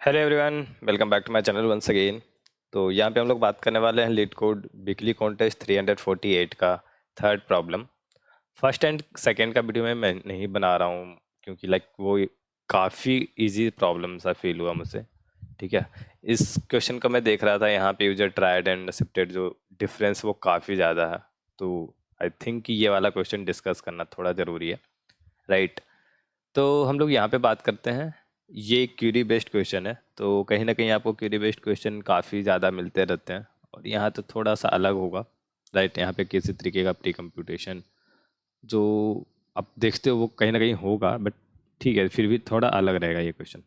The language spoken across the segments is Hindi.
Hello everyone, welcome back to my channel once again. तो यहाँ पे हम लोग बात करने वाले हैं लीड कोड वीकली कॉन्टेस्ट 348 का third problem. First and second का वीडियो में मैं नहीं बना रहा हूँ क्योंकि वो काफ़ी इजी प्रॉब्लम सा फील हुआ मुझे। ठीक है, इस क्वेश्चन को मैं देख रहा था, यहाँ पे यूजर ट्राइड एंड एक्सेप्टेड जो डिफरेंस वो काफ़ी ज़्यादा है। तो आई थिंक कि ये वाला क्वेश्चन डिस्कस करना थोड़ा ज़रूरी है, राइट। तो हम लोग यहाँ पे बात करते हैं, ये क्यूरी बेस्ड क्वेश्चन है, तो कहीं ना कहीं आपको क्यूरी बेस्ड क्वेश्चन काफ़ी ज़्यादा मिलते रहते हैं और यहाँ तो थोड़ा सा अलग होगा, राइट। यहाँ पे किसी तरीके का प्री कंप्यूटेशन जो आप देखते हो वो कहीं ना कहीं होगा, बट ठीक है, फिर भी थोड़ा अलग रहेगा ये क्वेश्चन।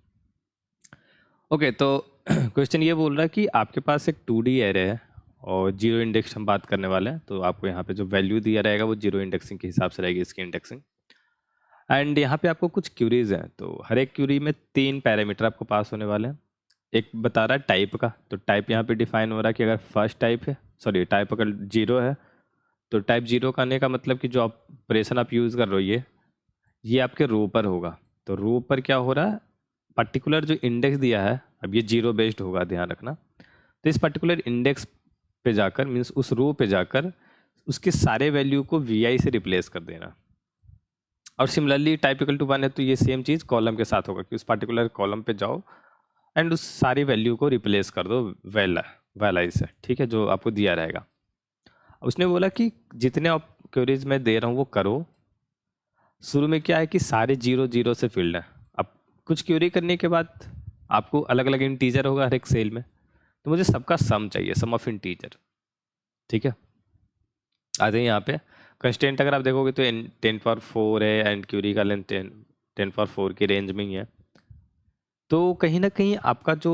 ओके, तो क्वेश्चन ये बोल रहा है कि आपके पास एक 2D एरे है और जीरो इंडेक्स हम बात करने वाले हैं, तो आपको यहाँ पे जो वैल्यू दिया रहेगा वो जीरो इंडेक्सिंग के हिसाब से रहेगी इसकी इंडेक्सिंग। एंड यहाँ पे आपको कुछ क्यूरीज हैं, तो हर एक क्यूरी में 3 पैरामीटर आपको पास होने वाले हैं। एक बता रहा है टाइप का, तो टाइप यहाँ पे डिफाइन हो रहा है कि अगर फर्स्ट टाइप है, सॉरी टाइप अगर जीरो है, तो टाइप जीरो का आने का मतलब कि जो ऑपरेशन आप यूज़ कर रहे हो ये आपके रो पर होगा। तो रो पर क्या हो रहा है, पर्टिकुलर जो इंडेक्स दिया है, अब ये जीरो बेस्ड होगा, ध्यान रखना। तो इस पर्टिकुलर इंडेक्स पे जाकर, मीन्स उस रो पे जाकर उसके सारे वैल्यू को वी से रिप्लेस कर देना। और सिमिलरली टाइप इक्वल टू 1 है तो ये सेम चीज़ कॉलम के साथ होगा कि उस पर्टिकुलर कॉलम पे जाओ एंड उस सारी वैल्यू को रिप्लेस कर दो वैलाई से, ठीक है, जो आपको दिया रहेगा। उसने बोला कि जितने आप क्वेरीज मैं दे रहा हूँ वो करो। शुरू में क्या है कि सारे जीरो जीरो से फील्ड है। अब कुछ क्वेरी करने के बाद आपको अलग अलग इंटीजर होगा हर एक सेल में, तो मुझे सबका सम चाहिए, सम ऑफ इंटीजर। ठीक है, आ जाइए यहाँ पे। कंस्टेंट अगर आप देखोगे तो 10 पावर 4 है एंड क्यूरी का लेंथ 10 पावर 4 की रेंज में ही है। तो कहीं ना कहीं आपका जो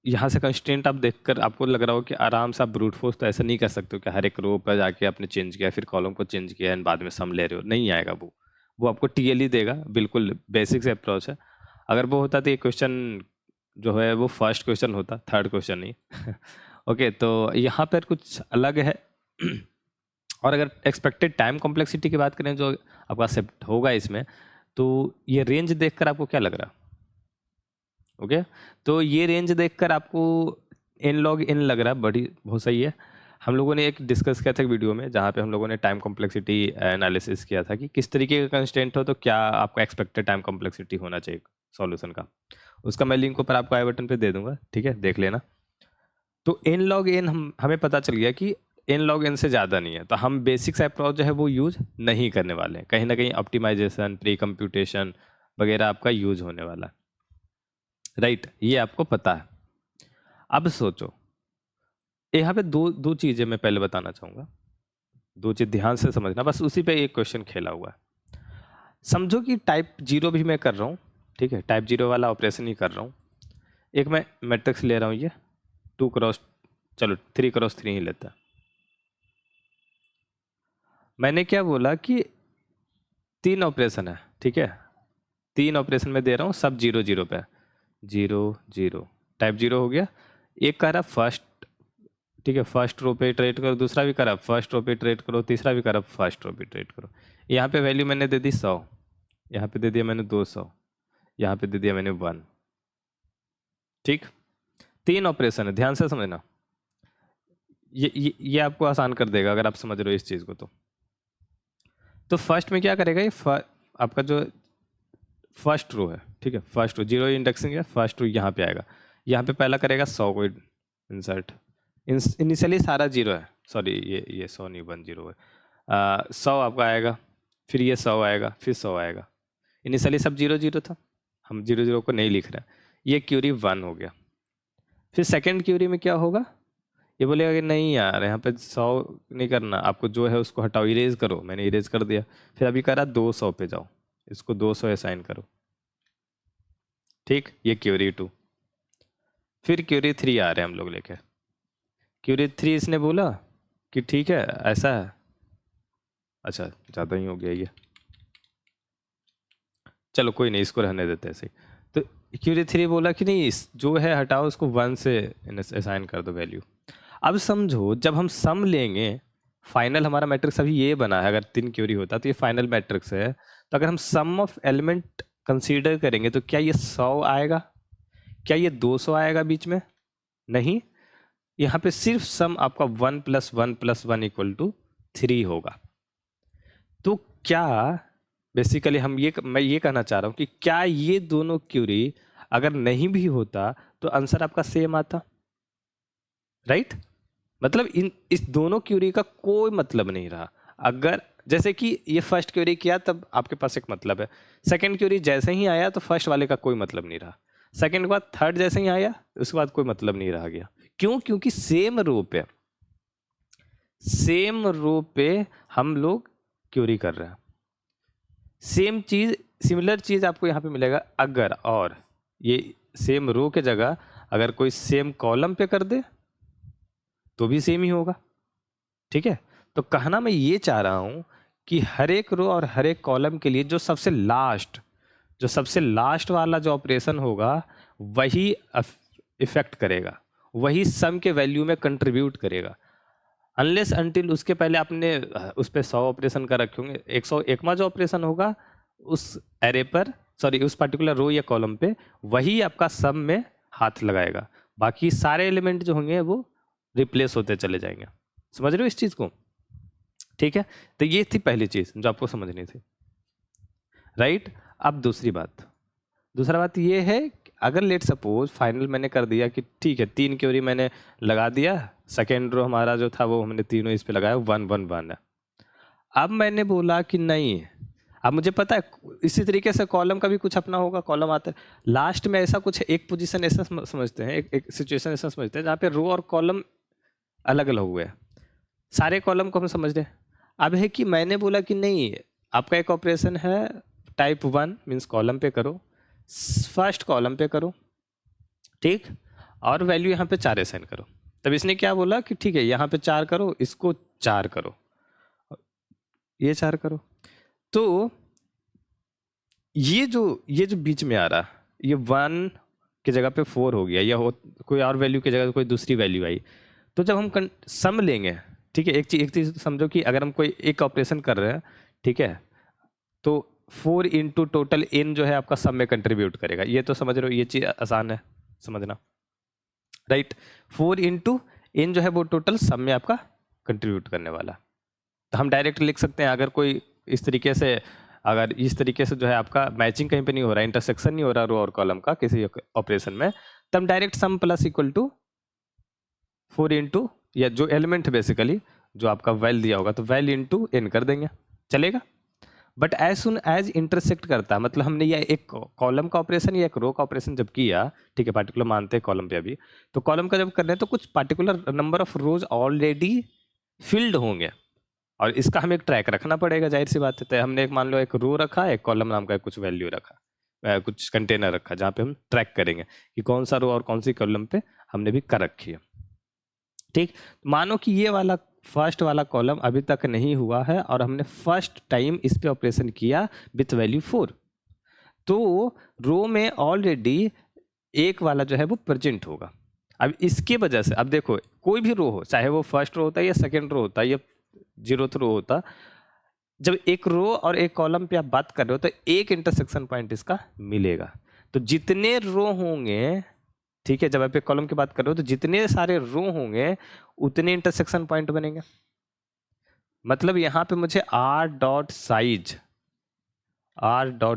यहाँ से कंस्टेंट आप देखकर आपको लग रहा हो कि आराम से आप ब्रूट फोर्स तो ऐसा नहीं कर सकते हो कि हर एक रो पर जाके आपने चेंज किया फिर कॉलम को चेंज किया एंड बाद में सम ले रहे हो, नहीं आएगा वो आपको टीएल ही देगा, बिल्कुल बेसिक से अप्रोच है। अगर वो होता तो ये क्वेश्चन जो है वो फर्स्ट क्वेश्चन होता, थर्ड क्वेश्चन नहीं। ओके, तो यहाँ पर कुछ अलग है। और अगर एक्सपेक्टेड टाइम कॉम्प्लेक्सिटी की बात करें जो आपका सेट होगा इसमें, तो ये रेंज देखकर आपको क्या लग रहा है? ओके, तो ये रेंज देखकर आपको एन लॉग एन लग रहा है, बड़ी बहुत सही है। हम लोगों ने एक डिस्कस किया था वीडियो में जहाँ पे हम लोगों ने टाइम कॉम्प्लेक्सिटी एनालिसिस किया था कि किस तरीके का कंस्टेंट हो तो क्या आपका एक्सपेक्टेड टाइम कॉम्प्लेक्सिटी होना चाहिए सॉल्यूशन का। उसका मैं लिंक ऊपर आपको आई बटन पे दे दूंगा, ठीक है, देख लेना। तो एन लॉग एन हमें पता चल गया कि एन लॉग एन से ज़्यादा नहीं है, तो हम बेसिक्स अप्रोच जो है वो यूज नहीं करने वाले हैं। कहीं ना कहीं ऑप्टिमाइजेशन, प्री कंप्यूटेशन वगैरह आपका यूज होने वाला है, राइट, ये आपको पता है। अब सोचो, यहाँ पे दो दो चीज़ें मैं पहले बताना चाहूँगा, दो चीज़ ध्यान से समझना, बस उसी पे एक क्वेश्चन खेला हुआ है। समझो कि टाइप जीरो भी मैं कर रहा हूँ, ठीक है, टाइप जीरो वाला ऑपरेशन ही कर रहा हूँ। एक मैं मैट्रिक्स ले रहा हूँ, ये 2 क्रॉस, चलो 3 क्रॉस 3 ही लेता है। मैंने क्या बोला कि 3 ऑपरेशन है, ठीक है, 3 ऑपरेशन में दे रहा हूँ, सब जीरो जीरो पे, जीरो जीरो, टाइप जीरो हो गया। एक कह रहा फर्स्ट, ठीक है, फर्स्ट रो पे ट्रेड करो, दूसरा भी करा फर्स्ट रो पे ट्रेड करो, तीसरा भी करा फर्स्ट रो पे ट्रेड करो। यहाँ पे वैल्यू मैंने दे दी 100, यहाँ पे दे दिया मैंने 200, यहाँ पे दे दिया मैंने 1। ठीक, 3 ऑपरेशन है, ध्यान से समझना। ये आपको आसान कर देगा अगर आप समझ रहे हो इस चीज़ को। तो फर्स्ट में क्या करेगा ये आपका जो फर्स्ट रो है, ठीक है, फर्स्ट रो जीरो इंडेक्सिंग है, फर्स्ट रो यहाँ पे आएगा। यहाँ पे पहला करेगा 100 को इंसर्ट, इनिशियली सारा जीरो है, सॉरी ये 100 नहीं 10 है। 100 आपका आएगा, फिर ये 100 आएगा, फिर 100 आएगा। इनिशियली सब जीरो जीरो था, हम जीरो जीरो को नहीं लिख रहे हैं। ये क्यूरी 1 हो गया। फिर सेकेंड क्यूरी में क्या होगा, ये बोलेगा कि नहीं यार यहाँ पे 100 नहीं करना, आपको जो है उसको हटाओ, इरेज करो। मैंने इरेज कर दिया। फिर अभी कह रहा 200 पे जाओ, इसको 200 असाइन करो। ठीक, ये क्यूरी 2। फिर क्यूरी 3 आ रहे हैं हम लोग लेके। क्यूरी 3 इसने बोला कि ठीक है ऐसा है, अच्छा ज़्यादा ही हो गया ये, चलो कोई नहीं, इसको रहने देते ऐसे ही। तो क्यूरी 3 बोला कि नहीं, जो है हटाओ, उसको 1 से असाइन कर दो वैल्यू। अब समझो जब हम सम लेंगे, फाइनल हमारा मैट्रिक्स अभी ये बना है, अगर 3 क्यूरी होता तो ये फाइनल मैट्रिक्स है। तो अगर हम सम ऑफ एलिमेंट कंसीडर करेंगे तो क्या ये 100 आएगा? क्या ये 200 आएगा बीच में? नहीं, यहाँ पे सिर्फ सम आपका 1 + 1 + 1 = 3 होगा। तो क्या बेसिकली मैं ये कहना चाह रहा हूँ कि क्या ये दोनों क्यूरी अगर नहीं भी होता तो आंसर आपका सेम आता, राइट? मतलब इस दोनों क्यूरी का कोई मतलब नहीं रहा। अगर जैसे कि ये फर्स्ट क्यूरी किया तब आपके पास एक मतलब है, सेकंड क्यूरी जैसे ही आया तो फर्स्ट वाले का कोई मतलब नहीं रहा, सेकंड के बाद थर्ड जैसे ही आया उसके बाद कोई मतलब नहीं रह गया। क्यों? क्योंकि सेम रो पे हम लोग क्यूरी कर रहे हैं। सेम चीज, सिमिलर चीज आपको यहाँ पे मिलेगा अगर, और ये सेम रो के जगह अगर कोई सेम कॉलम पे कर दे तो भी सेम ही होगा। ठीक है, तो कहना मैं ये चाह रहा हूं कि हर एक रो और हर एक कॉलम के लिए जो सबसे लास्ट वाला जो ऑपरेशन होगा वही इफेक्ट करेगा, वही सम के वैल्यू में कंट्रीब्यूट करेगा। अनलेस अनटिल उसके पहले आपने उस पर 100 ऑपरेशन कर रखे होंगे, 101वां जो ऑपरेशन होगा उस एरे पर, सॉरी उस पर्टिकुलर रो या कॉलम पे, वही आपका सम में हाथ लगाएगा। बाकी सारे एलिमेंट जो होंगे वो रिप्लेस होते चले जाएंगे। समझ रहे हो इस चीज़ को? ठीक है, तो ये थी पहली चीज़ जो आपको समझनी थी, राइट? अब दूसरा बात ये है अगर लेट सपोज फाइनल मैंने कर दिया कि ठीक है 3 क्यूरी मैंने लगा दिया, सेकेंड रो हमारा जो था वो हमने तीनों इस पे लगाया, 1 1 1 है। अब मैंने बोला कि नहीं, अब मुझे पता है इसी तरीके से कॉलम का भी कुछ अपना होगा, कॉलम आता है लास्ट में ऐसा कुछ, एक पोजीशन ऐसा समझते हैं, एक सिचुएशन ऐसा समझते हैं जहाँ पे रो और कॉलम अलग अलग हुए हैं, सारे कॉलम को हम समझ रहे हैं। अब है कि मैंने बोला कि नहीं, आपका एक ऑपरेशन है टाइप 1 मीन्स कॉलम पे करो, फर्स्ट कॉलम पे करो, ठीक, और वैल्यू यहाँ पे 4 असाइन करो। तब इसने क्या बोला कि ठीक है यहाँ पे 4 करो, इसको 4 करो, ये 4 करो। तो ये जो बीच में आ रहा, ये 1 की जगह पे 4 हो गया, या कोई और वैल्यू की जगह कोई दूसरी वैल्यू आई, तो जब हम सम लेंगे, ठीक है, एक चीज़ समझो कि अगर हम कोई एक ऑपरेशन कर रहे हैं, ठीक है, तो 4 इंटू टोटल n जो है आपका सम में कंट्रीब्यूट करेगा। ये तो समझ रहे हो, ये चीज़ आसान है समझना, राइट? 4 इंटू n जो है वो टोटल सम में आपका कंट्रीब्यूट करने वाला। तो हम डायरेक्ट लिख सकते हैं अगर कोई इस तरीके से, अगर इस तरीके से जो है आपका मैचिंग कहीं पे नहीं हो रहा, इंटरसेक्शन नहीं हो रहा रो और कॉलम का किसी ऑपरेशन में, तब direct sum plus equal to 4 into, या जो एलिमेंट बेसिकली जो आपका वैल दिया होगा तो वैल इंटू n कर देंगे, चलेगा। But as soon as intersect करता है, मतलब हमने ये एक कॉलम का ऑपरेशन या एक रो का ऑपरेशन जब किया, ठीक है, पार्टिकुलर मानते हैं कॉलम पे अभी, तो कॉलम का जब कर रहे हैं तो कुछ particular number of rose already field होंगे, और इसका हमें एक ट्रैक रखना पड़ेगा, जाहिर सी बात है। तो हमने एक मान लो एक रो रखा, एक कॉलम नाम का कुछ वैल्यू रखा, कुछ कंटेनर रखा जहाँ पे हम ट्रैक करेंगे कि कौन सा रो और कौन सी कॉलम पे हमने भी कर रखी है, ठीक। मानो कि ये वाला फर्स्ट वाला कॉलम अभी तक नहीं हुआ है और हमने फर्स्ट टाइम इस पे ऑपरेशन किया विथ वैल्यू 4, तो रो में ऑलरेडी एक वाला जो है वो प्रेजेंट होगा। अब इसके वजह से, अब देखो कोई भी रो हो, चाहे वो फर्स्ट रो होता है या सेकेंड रो होता है या 0th रो होता, जब एक रो और एक कॉलम पे आप बात कर रहे हो तो एक इंटरसेक्शन पॉइंट इसका मिलेगा। तो जितने रो होंगे, ठीक है, जब आप एक कॉलम की बात कर रहे हो तो जितने सारे रो होंगे उतने इंटरसेक्शन पॉइंट बनेंगे। मतलब यहां पे मुझे r डॉट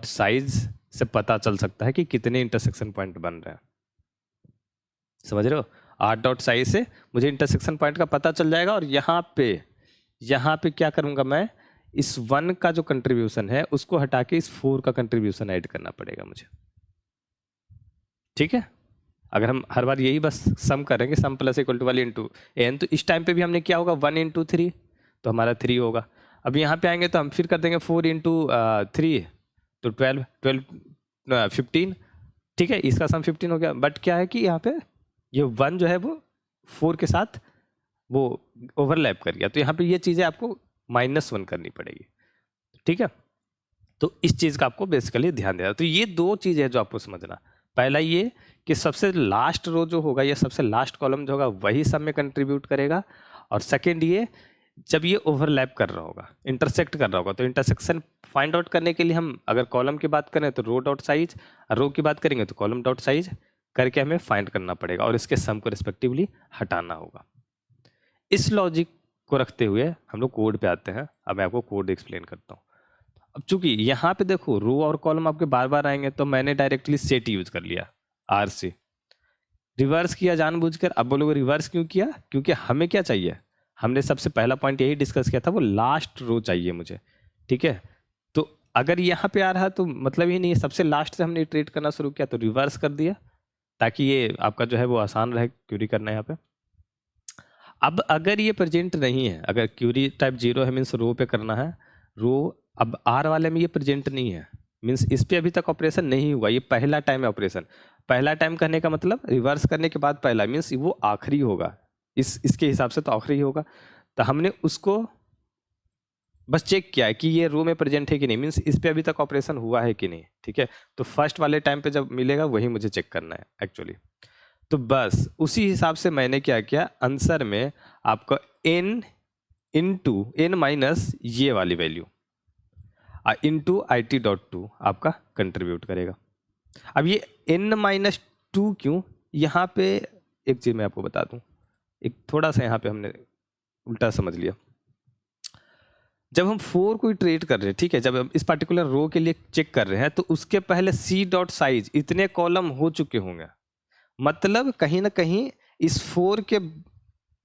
साइज से पता चल सकता है कि कितने इंटरसेक्शन पॉइंट बन रहे हैं। समझ रहे हो? r डॉट साइज से मुझे इंटरसेक्शन पॉइंट का पता चल जाएगा, और यहाँ पे क्या करूंगा मैं, इस 1 का जो कंट्रीब्यूशन है उसको हटा के इस 4 का कंट्रीब्यूशन ऐड करना पड़ेगा मुझे, ठीक है। अगर हम हर बार यही बस सम करेंगे, सम प्लस इक्वल टू वाली इंटू एन, तो इस टाइम पे भी हमने क्या होगा 1 इंटू 3, तो हमारा 3 होगा। अब यहाँ पे आएंगे तो हम फिर कर देंगे 4 इंटू 3, तो 12 15, ठीक है, इसका सम 15 हो गया। बट क्या है कि यहाँ पे ये 1 जो है वो 4 के साथ वो ओवरलैप कर गया, तो यहाँ पे ये चीज़ें आपको -1 करनी पड़ेगी, ठीक है। तो इस चीज़ का आपको बेसिकली ध्यान देना। तो ये 2 चीज़ है जो आपको समझना। पहला ये कि सबसे लास्ट रो जो होगा या सबसे लास्ट कॉलम जो होगा वही सब में कंट्रीब्यूट करेगा, और सेकेंड ये जब ये ओवरलैप कर रहा होगा, इंटरसेक्ट कर रहा होगा, तो इंटरसेक्शन फाइंड आउट करने के लिए हम अगर कॉलम की बात करें तो रो डॉट साइज, रो की बात करेंगे तो कॉलम डॉट साइज, करके हमें फाइंड करना पड़ेगा और इसके सम को रिस्पेक्टिवली हटाना होगा। इस लॉजिक को रखते हुए हम लोग कोड पे आते हैं। अब मैं आपको कोड एक्सप्लेन करता हूँ। अब चूंकि यहाँ पे देखो रो और कॉलम आपके बार बार आएंगे, तो मैंने डायरेक्टली सेट यूज कर लिया, आर से रिवर्स किया जानबूझकर। अब बोलोगे रिवर्स क्यों किया? क्योंकि हमें क्या चाहिए, हमने सबसे पहला पॉइंट यही डिस्कस किया था, वो लास्ट रो चाहिए मुझे, ठीक है। तो अगर यहाँ पे आ रहा तो मतलब ही नहीं है, सबसे लास्ट से हमने इटरेट करना शुरू किया तो रिवर्स कर दिया, ताकि ये आपका जो है वो आसान रहे क्यूरी करना यहाँ पे। अब अगर ये प्रेजेंट नहीं है, अगर क्यूरी टाइप 0 है मीन्स रो पे करना है, रो अब आर वाले में ये प्रेजेंट नहीं है मीन्स इस पे अभी तक ऑपरेशन नहीं हुआ, ये पहला टाइम है ऑपरेशन। पहला टाइम कहने का मतलब रिवर्स करने के बाद पहला मीन्स वो आखिरी होगा, इसके हिसाब से तो आखिरी होगा। तो हमने उसको बस चेक किया है कि ये रो में प्रेजेंट है कि नहीं, मीन्स इस पे अभी तक ऑपरेशन हुआ है कि नहीं, ठीक है। तो फर्स्ट वाले टाइम पे जब मिलेगा वही मुझे चेक करना है एक्चुअली। तो बस उसी हिसाब से मैंने क्या किया, आंसर में आपका n इंटू n माइनस ये वाली वैल्यू इंटू IT.2 आपका कंट्रीब्यूट करेगा। अब ये n माइनस 2 क्यों, यहाँ पे एक चीज मैं आपको बता दूं, एक थोड़ा सा यहाँ पे हमने उल्टा समझ लिया। जब हम 4 को इटरेट कर रहे हैं, ठीक है, जब हम इस पर्टिकुलर रो के लिए चेक कर रहे हैं, तो उसके पहले c.size इतने कॉलम हो चुके होंगे, मतलब कहीं ना कहीं इस 4 के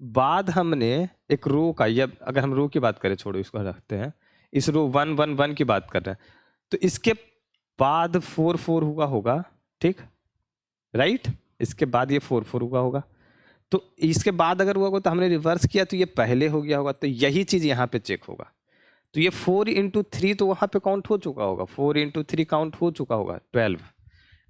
बाद हमने एक रो का, या अगर हम रो की बात करें, छोड़ो इसको रखते हैं, इस रो 1 1 1 की बात कर रहे हैं, तो इसके बाद 4 4 हुआ होगा, ठीक राइट, इसके बाद ये 4 4 हुआ होगा, तो इसके बाद अगर हुआ होगा तो हमने रिवर्स किया तो ये पहले हो गया होगा, तो यही चीज यहाँ पे चेक होगा। तो ये 4 इंटू 3 तो वहां पे काउंट हो चुका होगा, 4 इंटू 3 काउंट हो चुका होगा 12।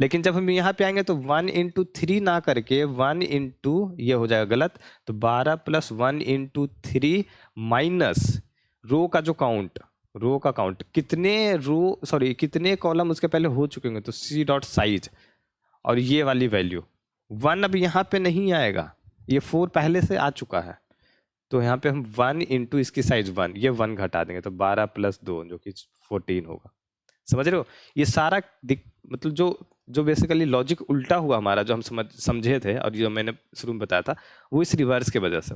लेकिन जब हम यहाँ पे आएंगे तो 1 इंटू 3 ना करके 1 इंटू ये हो जाएगा गलत, तो 12 प्लस 1 इंटू 3 माइनस रो का जो काउंट, रो का काउंट कितने रो सॉरी कितने कॉलम उसके पहले हो चुके होंगे, तो c.size और ये वाली वैल्यू 1 अब यहाँ पे नहीं आएगा, ये 4 पहले से आ चुका है, तो यहाँ पे हम 1 इंटू इसकी साइज 1, ये 1 घटा देंगे तो 12 प्लस 2 जो कि 14 होगा। समझ रहे हो, ये सारा मतलब जो बेसिकली लॉजिक उल्टा हुआ हमारा, जो हम समझे थे और जो मैंने शुरू में बताया था, वो इस रिवर्स की वजह से।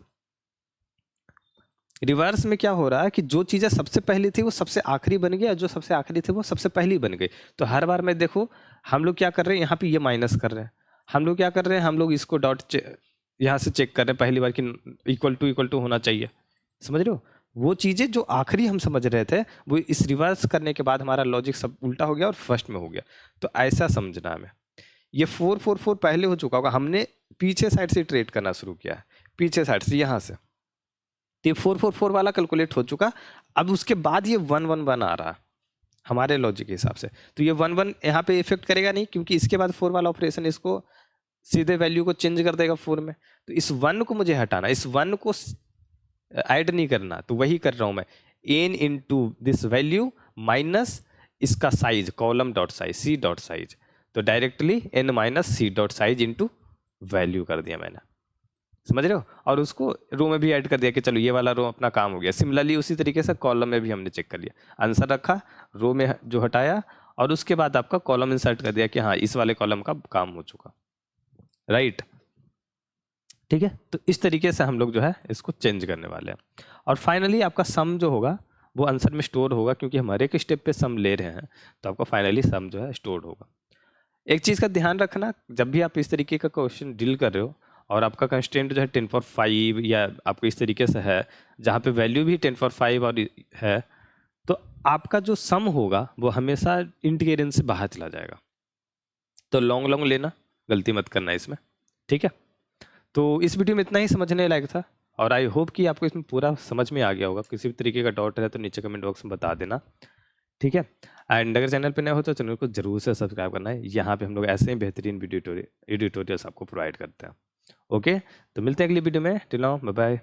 रिवर्स में क्या हो रहा है कि जो चीजें सबसे पहली थी वो सबसे आखिरी बन गई, और जो सबसे आखिरी थी वो सबसे पहली बन गई। तो हर बार में देखो हम लोग क्या कर रहे हैं, यहाँ पे ये माइनस कर रहे हैं, हम लोग क्या कर रहे हैं, हम लोग इसको डॉट यहाँ से चेक कर रहे हैं पहली बार कि इक्वल टू होना चाहिए। समझ रहे हो, वो चीजें जो आखिरी हम समझ रहे थे वो इस रिवर्स करने के बाद हमारा लॉजिक सब उल्टा हो गया और फर्स्ट में हो गया। तो ऐसा समझना हमें, ये 4 4 4 पहले हो चुका होगा, हमने पीछे साइड से ट्रेड करना शुरू किया है, पीछे साइड से यहाँ से, तो ये 4 4 4 वाला कैलकुलेट हो चुका। अब उसके बाद ये 1 1 1 आ रहा हमारे लॉजिक के हिसाब से, तो ये 1 1 यहाँ पे इफेक्ट करेगा नहीं, क्योंकि इसके बाद 4 वाला ऑपरेशन इसको सीधे वैल्यू को चेंज कर देगा 4 में। तो इस 1 को मुझे हटाना, इस 1 को ऐड नहीं करना, तो वही कर रहा हूं मैं, n into this value minus इसका size column dot size c.size, तो directly n minus c.size into value कर दिया मैंने। समझ रहे हो, और उसको रो में भी ऐड कर दिया कि चलो ये वाला रो अपना काम हो गया। सिमिलरली उसी तरीके से कॉलम में भी हमने चेक कर लिया, आंसर रखा, रो में जो हटाया, और उसके बाद आपका कॉलम इंसर्ट कर दिया कि हाँ इस वाले कॉलम का काम हो चुका, राइट, ठीक है। तो इस तरीके से हम लोग जो है इसको चेंज करने वाले हैं, और फाइनली आपका सम जो होगा वो आंसर में स्टोर होगा, क्योंकि हम हर एक स्टेप पे सम ले रहे हैं, तो आपका फाइनली सम जो है स्टोर होगा। एक चीज़ का ध्यान रखना, जब भी आप इस तरीके का क्वेश्चन डील कर रहे हो और आपका कंस्टेंट जो है 10⁵ या आपको इस तरीके से है जहाँ पे वैल्यू भी 10⁵ और है, तो आपका जो सम होगा वो हमेशा इंट के रेंज से बाहर चला जाएगा। तो लॉन्ग लेना, गलती मत करना इसमें, ठीक है। तो इस वीडियो में इतना ही समझने लायक था, और आई होप कि आपको इसमें पूरा समझ में आ गया होगा। किसी भी तरीके का डाउट है तो नीचे कमेंट बॉक्स में बता देना, ठीक है। एंड अगर चैनल पे नए हो तो चैनल को जरूर से सब्सक्राइब करना है, यहाँ पे हम लोग ऐसे ही बेहतरीन वीडियो एडिटोरियल्स आपको प्रोवाइड करते हैं। ओके, तो मिलते हैं अगली वीडियो में, टिल नाउ बाय बाय।